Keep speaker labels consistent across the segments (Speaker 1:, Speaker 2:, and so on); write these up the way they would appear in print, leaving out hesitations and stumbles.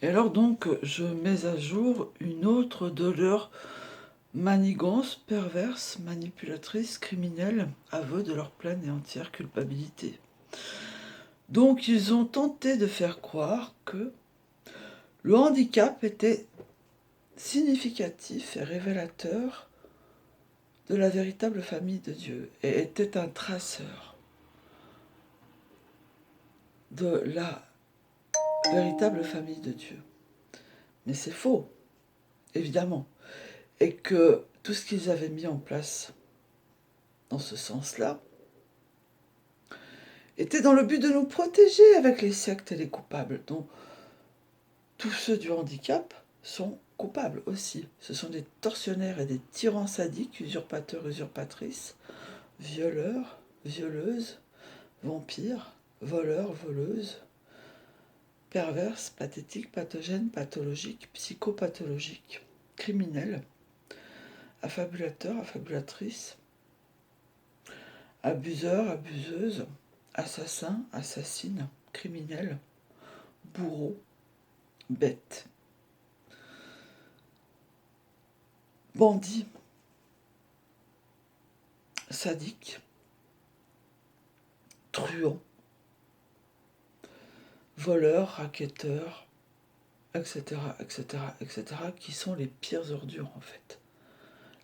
Speaker 1: Et alors donc, je mets à jour une autre de leurs manigances perverses, manipulatrices, criminelles, aveu de leur pleine et entière culpabilité. Donc ils ont tenté de faire croire que le handicap était significatif et révélateur de la véritable famille de Dieu et était un traceur de la véritable famille de Dieu. Mais c'est faux, évidemment. Et que tout ce qu'ils avaient mis en place dans ce sens-là était dans le but de nous protéger avec les sectes et les coupables, dont tous ceux du handicap sont coupables aussi. Ce sont des tortionnaires et des tyrans sadiques, usurpateurs, usurpatrices, violeurs, violeuses, vampires, voleurs, voleuses, perverses, pathétiques, pathogènes, pathologiques, psychopathologiques, criminels, affabulateurs, affabulatrices, abuseurs, abuseuses, assassins, assassines, criminels, bourreaux, bêtes, bandits, sadiques, truands, voleurs, racketteurs, etc., etc., etc., qui sont les pires ordures en fait.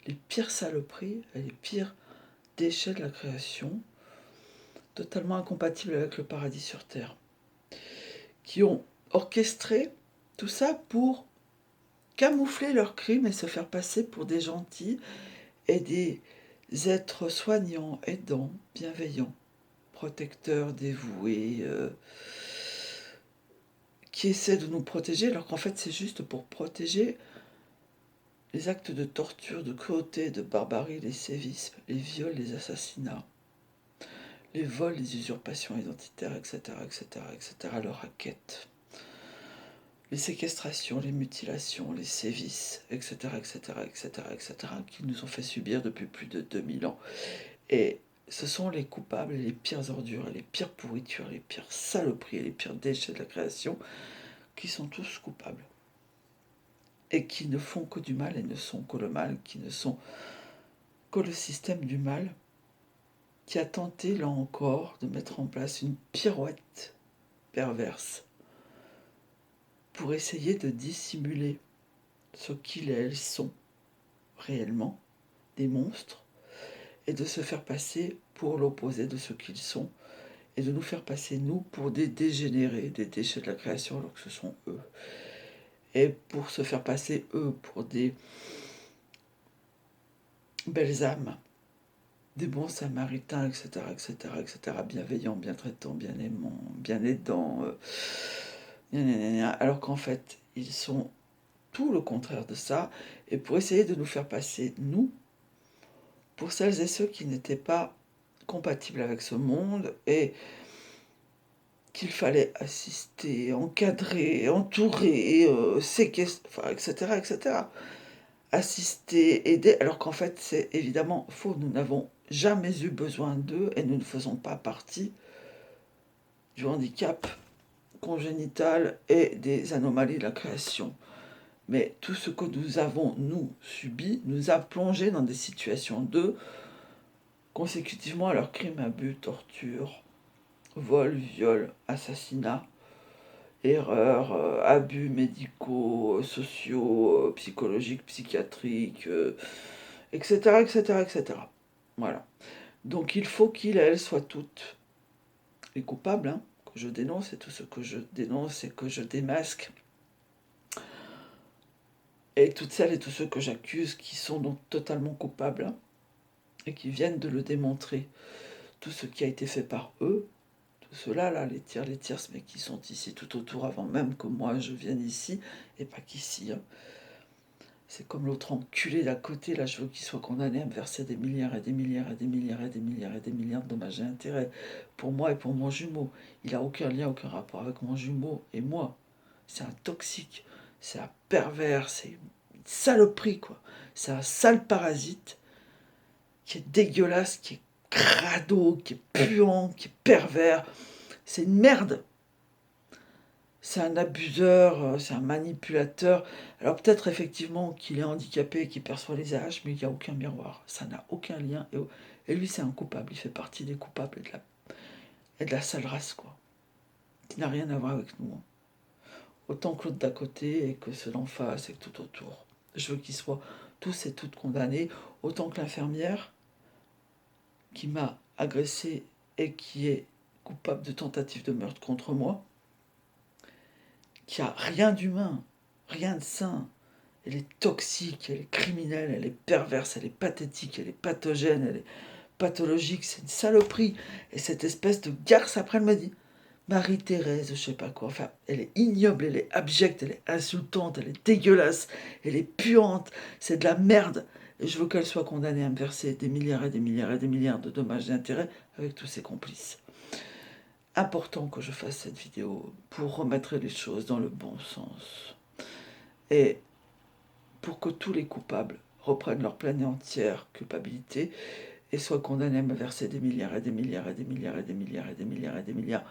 Speaker 1: Les pires saloperies et les pires déchets de la création, totalement incompatibles avec le paradis sur Terre, qui ont orchestré tout ça pour camoufler leurs crimes et se faire passer pour des gentils et des êtres soignants, aidants, bienveillants, protecteurs, dévoués, qui essaient de nous protéger, alors qu'en fait c'est juste pour protéger les actes de torture, de cruauté, de barbarie, les sévices, les viols, les assassinats, les vols, les usurpations identitaires, etc., etc., etc., le racket, les séquestrations, les mutilations, les sévices, etc., etc., etc., etc., qui nous ont fait subir depuis plus de 2000 ans. Et ce sont les coupables, les pires ordures, les pires pourritures, les pires saloperies, les pires déchets de la création, qui sont tous coupables. Et qui ne font que du mal et ne sont que le mal, qui ne sont que le système du mal, qui a tenté, là encore, de mettre en place une pirouette perverse pour essayer de dissimuler ce qu'ils et elles sont réellement, des monstres, et de se faire passer pour l'opposé de ce qu'ils sont, et de nous faire passer, nous, pour des dégénérés, des déchets de la création, alors que ce sont eux. Et pour se faire passer, eux, pour des belles âmes, des bons samaritains, etc., etc., etc., bienveillants, bien traitants, bien aimants, bien aidants, alors qu'en fait, ils sont tout le contraire de ça, et pour essayer de nous faire passer, nous, pour celles et ceux qui n'étaient pas compatibles avec ce monde, et qu'il fallait assister, encadrer, entourer, séquestrer, enfin, etc., etc., assister, aider, alors qu'en fait, c'est évidemment faux. Nous n'avons jamais eu besoin d'eux, et nous ne faisons pas partie du handicap congénital et des anomalies de la création. Mais tout ce que nous avons, nous, subi, nous a plongé dans des situations de, consécutivement à leurs crimes, abus, torture, vol, viol, assassinat, erreurs, abus médicaux, sociaux, psychologiques, psychiatriques, etc., etc., etc. Voilà. Donc il faut qu'ils et elles soient toutes les coupables, hein, que je dénonce, et tout ce que je dénonce et que je démasque, et toutes celles et tous ceux que j'accuse qui sont donc totalement coupables, hein, et qui viennent de le démontrer. Tout ce qui a été fait par eux, tout cela là, les tierces, mais qui sont ici tout autour avant même que moi je vienne ici, et pas qu'ici, hein. C'est comme l'autre enculé d'à côté, là je veux qu'il soit condamné à me verser des milliards et des milliards et des milliards et des milliards et des milliards de dommages et intérêts pour moi et pour mon jumeau. Il n'a aucun lien, aucun rapport avec mon jumeau et moi. C'est un toxique, c'est un pervers, c'est une saloperie quoi. C'est un sale parasite qui est dégueulasse, qui est crado, qui est puant, qui est pervers. C'est une merde. c'est un abuseur, c'est un manipulateur. Alors peut-être effectivement qu'il est handicapé et qu'il perçoit les âges, mais il n'y a aucun miroir. Ça n'a aucun lien. Et lui, c'est un coupable. Il fait partie des coupables et de la sale race, quoi. Qui n'a rien à voir avec nous, hein. Autant que l'autre d'à côté et que ceux d'en face et que tout autour. Je veux qu'ils soient tous et toutes condamnés, autant que l'infirmière qui m'a agressé et qui est coupable de tentative de meurtre contre moi, qui a rien d'humain, rien de sain. Elle est toxique, elle est criminelle, elle est perverse, elle est pathétique, elle est pathogène, elle est pathologique, c'est une saloperie. Et cette espèce de garce après elle me dit Marie-Thérèse, je sais pas quoi, enfin, elle est ignoble, elle est abjecte, elle est insultante, elle est dégueulasse, elle est puante, c'est de la merde. Et je veux qu'elle soit condamnée à me verser des milliards et des milliards et des milliards de dommages et intérêts avec tous ses complices. Important que je fasse cette vidéo pour remettre les choses dans le bon sens. Et pour que tous les coupables reprennent leur pleine et entière culpabilité et soient condamnés à me verser des milliards et des milliards et des milliards et des milliards et des milliards et des milliards